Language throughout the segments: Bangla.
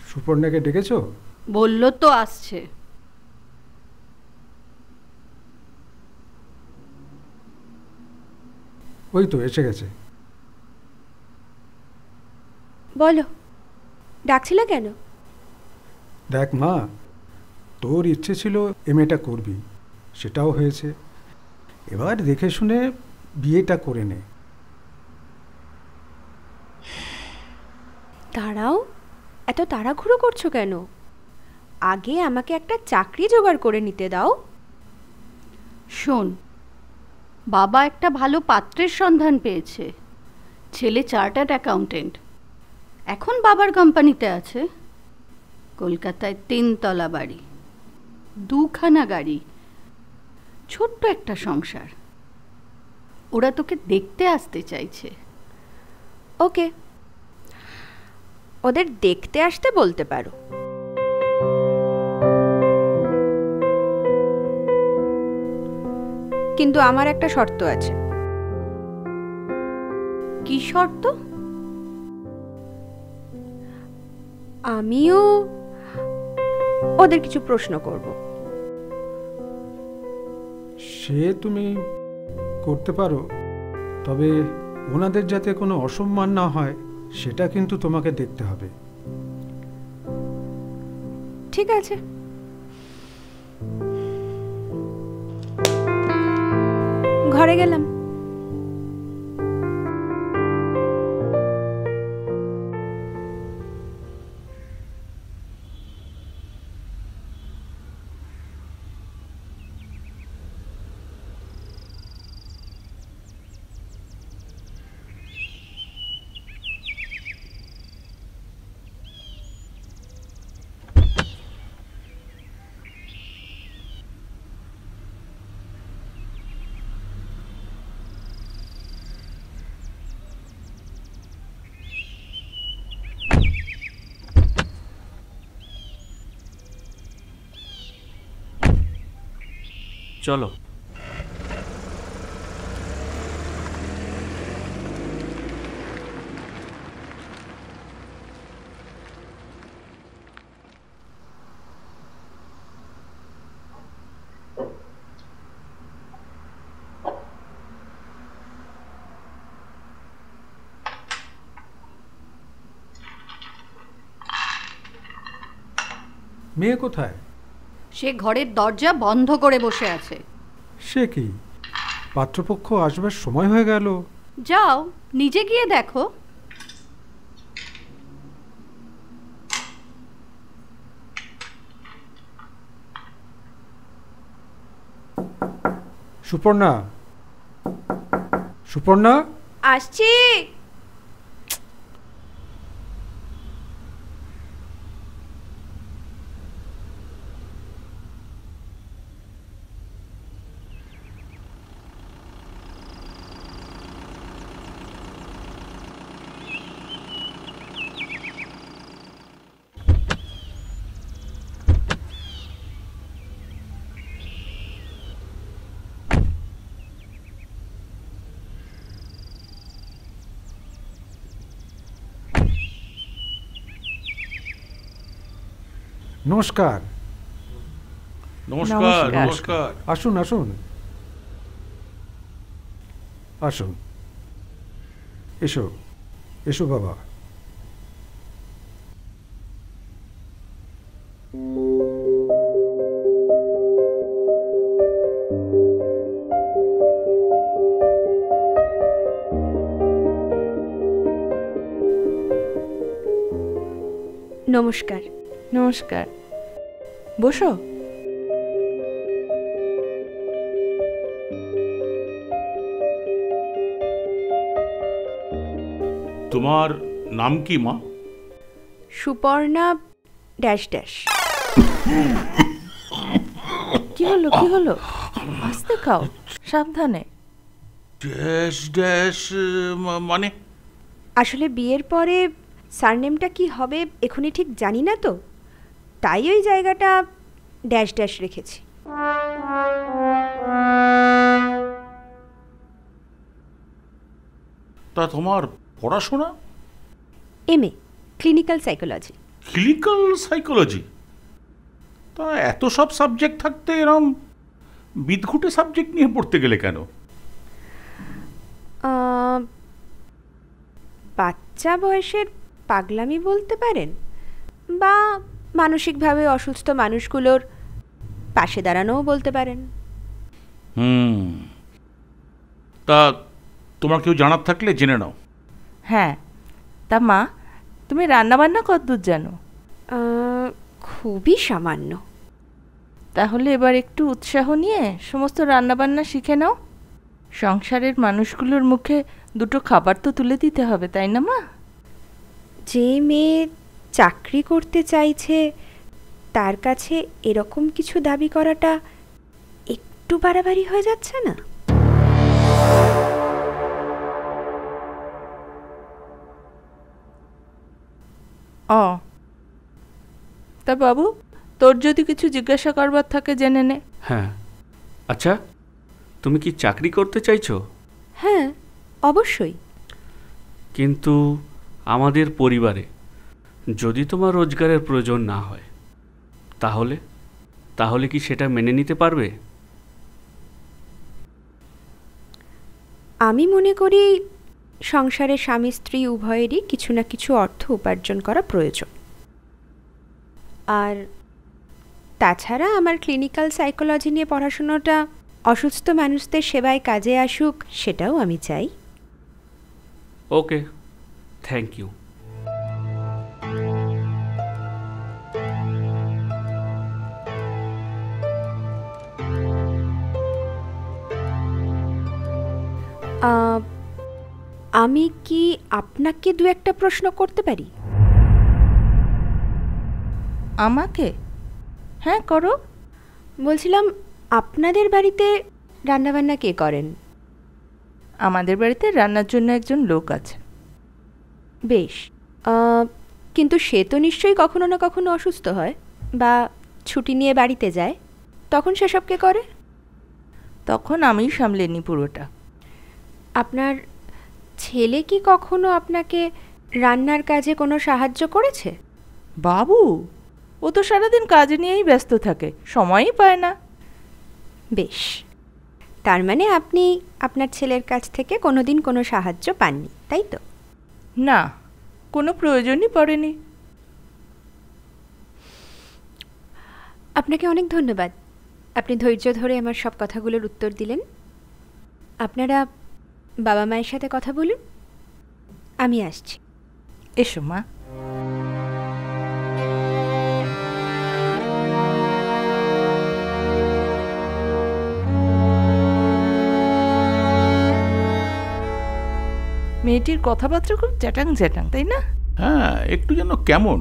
সুপর্ণাকে ডেকেছো? বলল তো আসছে। ওই তো এসে গেছে। বলো, ডাকছিলে কেন? দেখ মা, তোর ইচ্ছে ছিল এমএটা করবি, সেটাও হয়েছে। এবার দেখে শুনে বিয়েটা করে নে। দাঁড়াও, এত তাড়াহুড়ো করছো কেন? আগে আমাকে একটা চাকরি জোগাড় করে নিতে দাও। শোন, বাবা একটা ভালো পাত্রের সন্ধান পেয়েছে। ছেলে চার্টার্ড অ্যাকাউন্টেন্ট, এখন বাবার কোম্পানিতে আছে। কলকাতায় 3 তলা বাড়ি, 2খানা গাড়ি, ছোট্ট একটা সংসার। ওরা তোকে দেখতে আসতে চাইছে। ওকে, ওদের দেখতে আসতে বলতে পারো। কিন্তু আমার একটা শর্ত আছে। কি শর্ত? আমিও ওদের কিছু প্রশ্ন করব। সে তুমি করতে পারো, তবে ওনাদের যাতে কোনো অসম্মান না হয় সেটা কিন্তু তোমাকে দেখতে হবে। ঠিক আছে। ঘরে গেলাম। চলো। মেয়ে কোথায়? সে ঘরের দরজা বন্ধ করে বসে আছে। সে কি, পাত্রপক্ষ আসবার সময় হয়ে গেল? যাও, নিজে গিয়ে দেখো। সুপর্ণা, সুপর্ণা। আসছি। নমস্কার। নমস্কার। নমস্কার। আসুন আসুন আসুন, এসো এসো বাবা। নমস্কার। নমস্কার, বসো। তোমার নাম কি মা? Suparna dash dash. কি হলো, কি হলো? আস্তে খাও, সাবধানে। ড্যাশ ড্যাশ মানে? আসলে বিয়ের পরে সারনেমটা কি হবে এখনই ঠিক জানি না তো, তাই ওই জায়গাটা ড্যাশ ড্যাশ রেখেছি। তা তোমার পড়াশোনা? MA clinical psychology. Clinical psychology? তা এত সব সাবজেক্ট থাকতে এরম বিদঘুটে সাবজেক্ট নিয়ে পড়তে গেলে কেন? বাচ্চা বয়সের পাগলামি বলতে পারেন, বা মানসিকভাবে অসুস্থ মানুষগুলোর পাশে দাঁড়ানোও বলতে পারেন। তা তোমার কেউ জানার থাকলে জেনে নাও। হ্যাঁ, তা মা, তুমি রান্নাবান্না কতদূর জানো? খুবই সামান্য। তাহলে এবার একটু উৎসাহ নিয়ে সমস্ত রান্নাবান্না শিখে নাও। সংসারের মানুষগুলোর মুখে দুটো খাবার তো তুলে দিতে হবে, তাই না মা? যে মেয়ে চাকরি করতে চাইছে তার কাছে এরকম কিছু দাবি করাটা একটু বাড়াবাড়ি হয়ে যাচ্ছে না? ও, তা বাবু, তোর যদি কিছু জিজ্ঞাসা করবার থাকে জেনে নে। হ্যাঁ, আচ্ছা, তুমি কি চাকরি করতে চাইছো? হ্যাঁ, অবশ্যই। কিন্তু আমাদের পরিবারে যদি তোমার রোজগারের প্রয়োজন না হয়, তাহলে তাহলে কি সেটা মেনে নিতে পারবে? আমি মনে করি সংসারে স্বামী স্ত্রী উভয়েরই কিছু না কিছু অর্থ উপার্জন করা প্রয়োজন। আর তাছাড়া আমার ক্লিনিক্যাল সাইকোলজি নিয়ে পড়াশোনাটা অসুস্থ মানুষদের সেবায় কাজে আসুক, সেটাও আমি চাই। ওকে, থ্যাংক ইউ। আমি কি আপনাকে দু একটা প্রশ্ন করতে পারি? আমাকে? হ্যাঁ, করো। বলছিলাম, আপনাদের বাড়িতে রান্নাবান্না কে করেন? আমাদের বাড়িতে রান্নার জন্য একজন লোক আছে। বেশ, কিন্তু সে তো নিশ্চয়ই কখনো না কখনো অসুস্থ হয় বা ছুটি নিয়ে বাড়িতে যায়, তখন সেসব কে করে? তখন আমিই সামলে নিই পুরোটা। আপনার ছেলে কি কখনো আপনাকে রান্নার কাজে কোনো সাহায্য করেছে? বাবু, ও তো সারাদিন কাজ নিয়েই ব্যস্ত থাকে, সময়ই পায় না। বেশ, তার মানে আপনি আপনার ছেলের কাছ থেকে কোনোদিন কোনো সাহায্য পাননি, তাই তো? না, কোনো প্রয়োজনই পড়েনি। আপনাকে অনেক ধন্যবাদ। আপনি ধৈর্য ধরে আমার সব কথাগুলোর উত্তর দিলেন। আপনারা বাবা মায়ের সাথে কথা বলুন, আমি আসছি। এসো মা। মেয়েটির কথাবার্তা খুব চ্যাটাং চ্যাটাং, তাই না? হ্যাঁ, একটু যেন কেমন,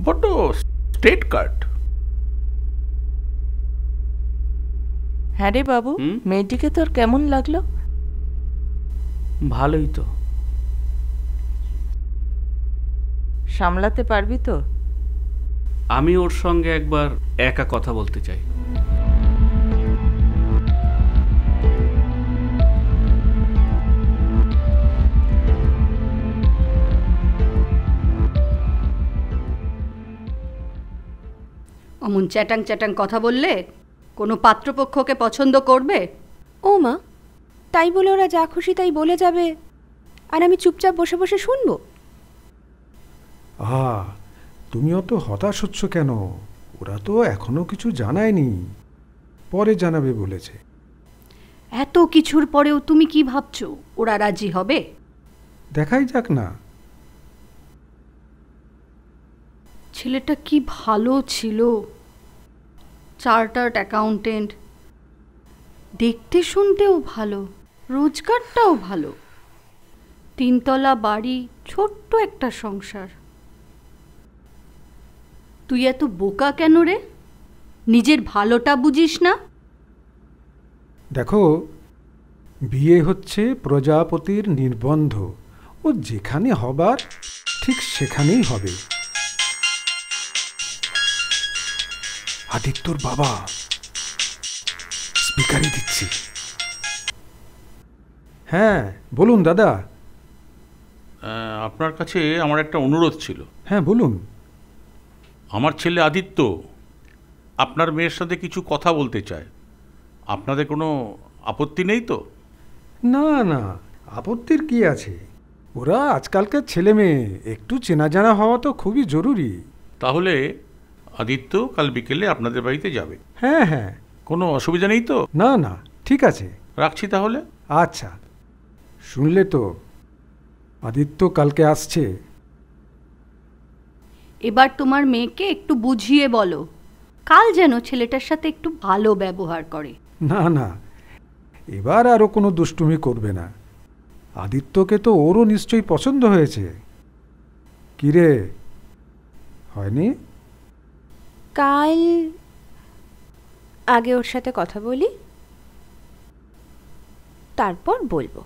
বড্ড স্ট্রেট কাট। হ্যাঁ রে বাবু, মেয়েটিকে তোর কেমন লাগলো? ভালোই তো। সামলাতে পারবি তো? আমি ওর সঙ্গে একবার একা কথা বলতে চাই। অমন চ্যাটাং চ্যাটাং কথা বললে কোনো পাত্রপক্ষকে পছন্দ করবে? ও মা, তাই বলে ওরা যা খুশি তাই বলে যাবে আর আমি চুপচাপ বসে বসে শুনবো? তুমি অত হতাশ হচ্ছ কেন? ওরা তো এখনো কিছু জানায়নি, পরে জানাবে বলেছে। এত কিছুর পরেও তুমি কি ভাবছো ওরা রাজি হবে? দেখাই যাক না। ছেলেটা কি ভালো ছিল, চার্টার্ড অ্যাকাউন্টেন্ট, দেখতে শুনতেও ভালো, রোজগারটাও ভালো, 3 তলা বাড়ি, ছোট্ট একটা সংসার। তুই এত বোকা কেন রে? নিজের ভালোটা বুঝিস না? দেখো, বিয়ে হচ্ছে প্রজাপতির নির্বন্ধ, ও যেখানে হবার ঠিক সেখানেই হবে। আদিত্যর বাবা, স্পিকারে দিচ্ছি। হ্যাঁ বলুন দাদা। আপনার কাছে আমার একটা অনুরোধ ছিল। হ্যাঁ বলুন। আমার ছেলে আদিত্য আপনার মেয়ের সাথে কিছু কথা বলতে চায়। আপনাদের কোনো আপত্তি নেই তো? না না, আপত্তির কি আছে? ওরা আজকালকার ছেলে মেয়ে, একটু চেনা জানা হওয়া তো খুবই জরুরি। তাহলে আদিত্য কাল বিকেলে আপনাদের বাড়িতে যাবে। হ্যাঁ হ্যাঁ। কোনো অসুবিধা নেই তো? না না, ঠিক আছে। রাখছি তাহলে। আচ্ছা, শুনলে তো, আদিত্য কালকে আসছে। এবার তোমার মেয়েকে একটু বুঝিয়ে বলো, কাল যেন ছেলেটার সাথে একটু ভালো ব্যবহার করে। না না, এবার আরও কোনো দুষ্টুমি করবে না। আদিত্যকে তো ওরও নিশ্চয়ই পছন্দ হয়েছে। কিরে, হয়নি? কাল আগে ওর সাথে কথা বলি, তারপর বলবো।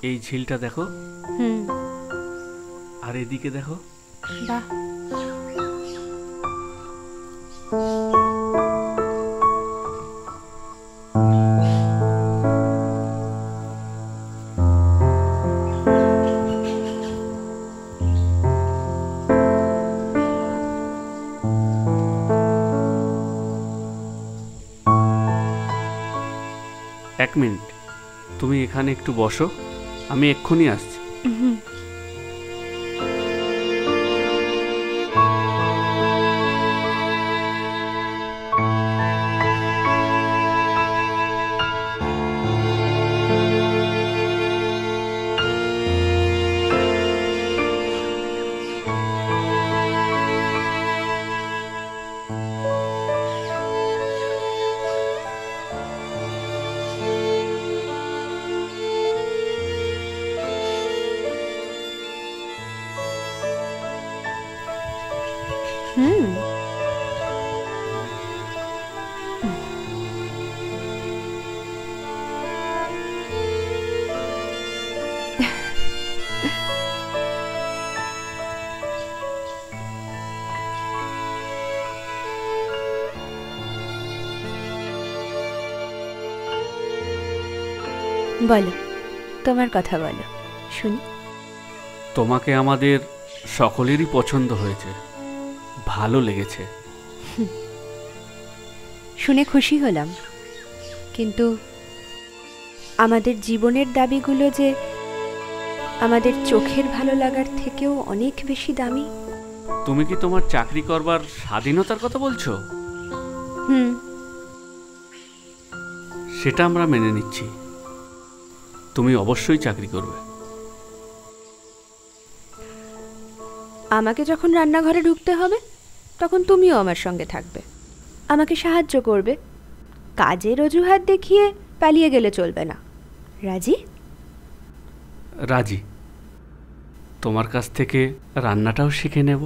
এই ঝিলটা দেখো, আর এদিকে দেখো। বাহ, এক মিনিট, তুমি এখানে একটু বসো, আমি এক্ষুনি আসছি। বলো, তোমার কথা বলো, শুনি। তোমাকে আমাদের সকলেরই পছন্দ হয়েছে, ভালো লেগেছে। শুনে খুশি হলাম, কিন্তু আমাদের জীবনের দাবিগুলো যে আমাদের চোখের ভালো লাগার থেকেও অনেক বেশি দামি। তুমি কি তোমার চাকরি করবার স্বাধীনতার কথা বলছো? সেটা আমরা মেনে নিচ্ছি, তুমি অবশ্যই চাকরি করবে। আমাকে যখন রান্নাঘরে ঢুকতে হবে, তখন তুমিও আমার সঙ্গে থাকবে, আমাকে সাহায্য করবে। কাজের অজুহাত দেখিয়ে পালিয়ে গেলে চলবে না। রাজি? রাজি। তোমার কাছ থেকে রান্নাটাও শিখে নেব।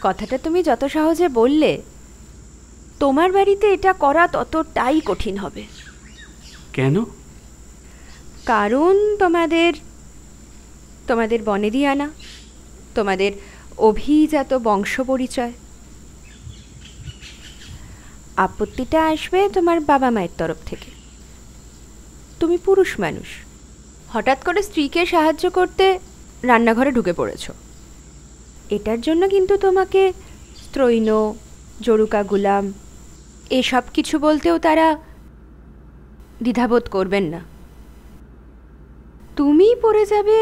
কথাটা তুমি যত সহজে বললে, তোমার বাড়িতে এটা করা ততটাই কঠিন হবে। কেন? কারণ তোমাদের বনেদিয়ানা, তোমাদের অভিজাত বংশ পরিচয়। আপত্তিটা আসবে তোমার বাবা মায়ের তরফ থেকে। তুমি পুরুষ মানুষ, হঠাৎ করে স্ত্রীকে সাহায্য করতে রান্নাঘরে ঢুকে পড়েছ। এটার জন্য কিন্তু তোমাকে স্ত্রৈণ, জরুকা গুলাম এসব কিছু বলতেও তারা দ্বিধাবোধ করবেন না। তুমি পড়ে যাবে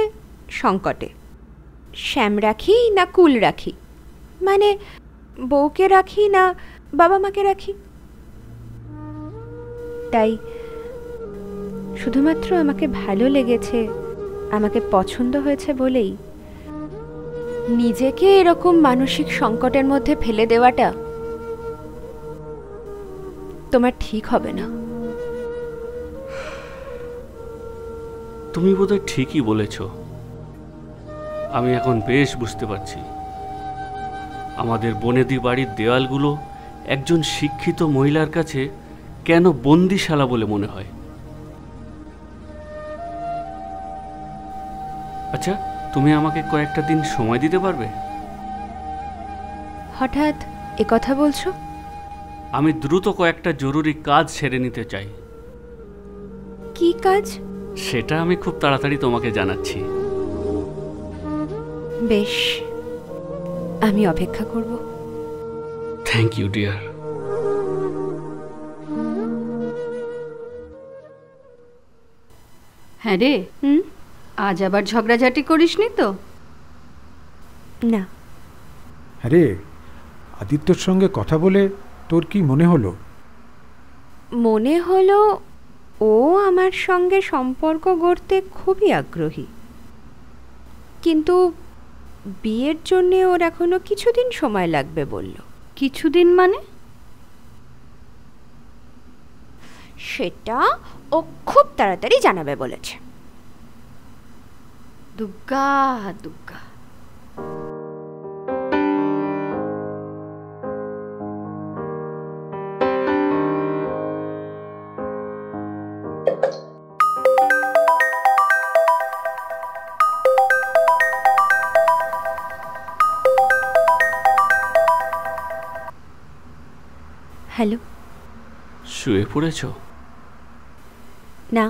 সংকটে, শ্যাম রাখি না কুল রাখি, মানে বউকে রাখি না বাবা মাকে রাখি। তাই শুধুমাত্র আমাকে ভালো লেগেছে, আমাকে পছন্দ হয়েছে বলেই নিজেকে এরকম মানসিক সংকটের মধ্যে ফেলে দেওয়াটা তোমার ঠিক হবে না। তুমি বোধহয় ঠিকই বলেছ। আমি এখন বেশ বুঝতে পারছি আমাদের বনেদি বাড়ির দেওয়ালগুলো একজন শিক্ষিত মহিলার কাছে কেন বন্দিশালা বলে মনে হয়। আচ্ছা, তুমি আমাকে কয়েকটা দিন সময় দিতে পারবে? হঠাৎ এ কথা বলছো? আমি দ্রুত কয়েকটা জরুরি কাজ সেরে নিতে চাই। কি কাজ? সেটা আমি খুব তাড়াতাড়ি তোমাকে জানাচ্ছি। বেশ, আমি অপেক্ষা করব। Thank you dear. হ্যাঁ রে, হুম? আজ আবার ঝগড়াঝাটি করিসনি তো? না। আরে, আদিত্যর সঙ্গে কথা বলে তোর কি মনে হলো? মনে হলো ও আমার সঙ্গে সম্পর্ক গড়তে খুবই আগ্রহী, কিন্তু বিয়ের জন্য ওর এখনো কিছুদিন সময় লাগবে বলল। কিছুদিন মানে? সেটা ও খুব তাড়াতাড়ি জানাবে বলেছে। দুগ্গা দুগ্গা। হ্যালো। শুয়ে পড়েছ? না,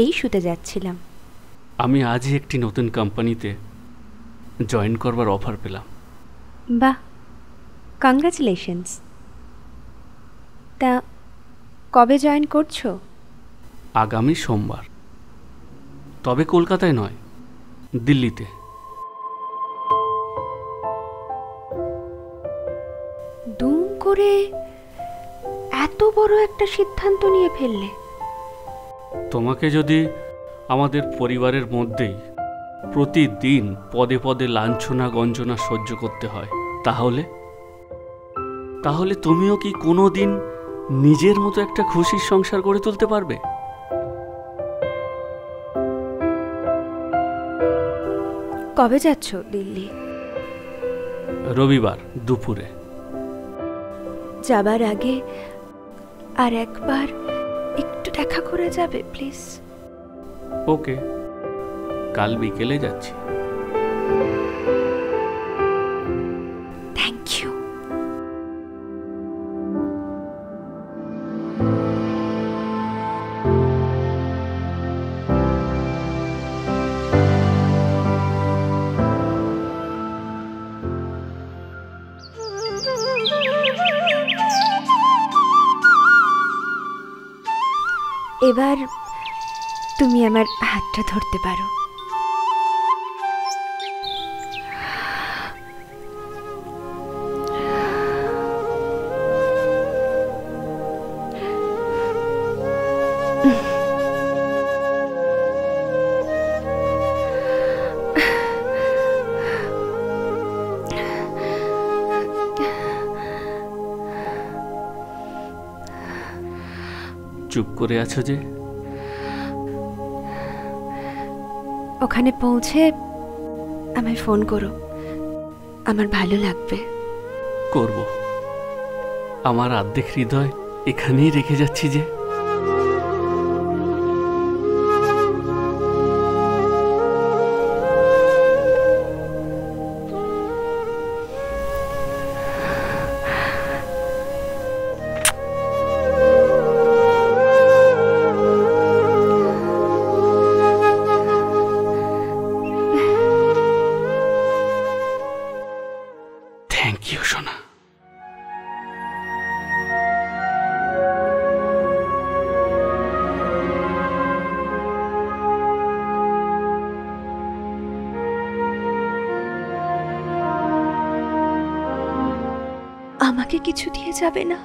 এই শুতে যাচ্ছিলাম। আমি আজই একটি নতুন কোম্পানিতে জয়েন করবার অফার পেলাম। বাহ, কংগ্রাচুলেশনস। তা কবে জয়েন করছো? আগামী সোমবার। তবে কলকাতায় নয়, দিল্লিতে। দুম করে এত বড় একটা সিদ্ধান্ত নিয়ে ফেললে? তোমাকে যদি আমাদের পরিবারের মধ্যেই প্রতিদিন পদে পদে লাঞ্ছনা গঞ্জনা সহ্য করতে হয়, তাহলে তুমিও কি কোনো দিন নিজের মতো একটা খুশির সংসার গড়ে তুলতে পারবে? কবে যাচ্ছ দিল্লি? রবিবার দুপুরে। যাবার আগে আর একবার একটু দেখা করে যাবে প্লিজ? ওকে, কাল বিকেলে যাচ্ছি। Thank you. এবার তুমি আমার হাতটা ধরতে পারো। চুপ করে আছো যে? ওখানে পৌঁছে আমায় ফোন করো, আমার ভালো লাগবে। করব। আমার অর্ধেক হৃদয় এখানেই রেখে যাচ্ছি যে। থ্যাংক ইউ সোনা। আমাকে কিছু দিয়ে যাবে না?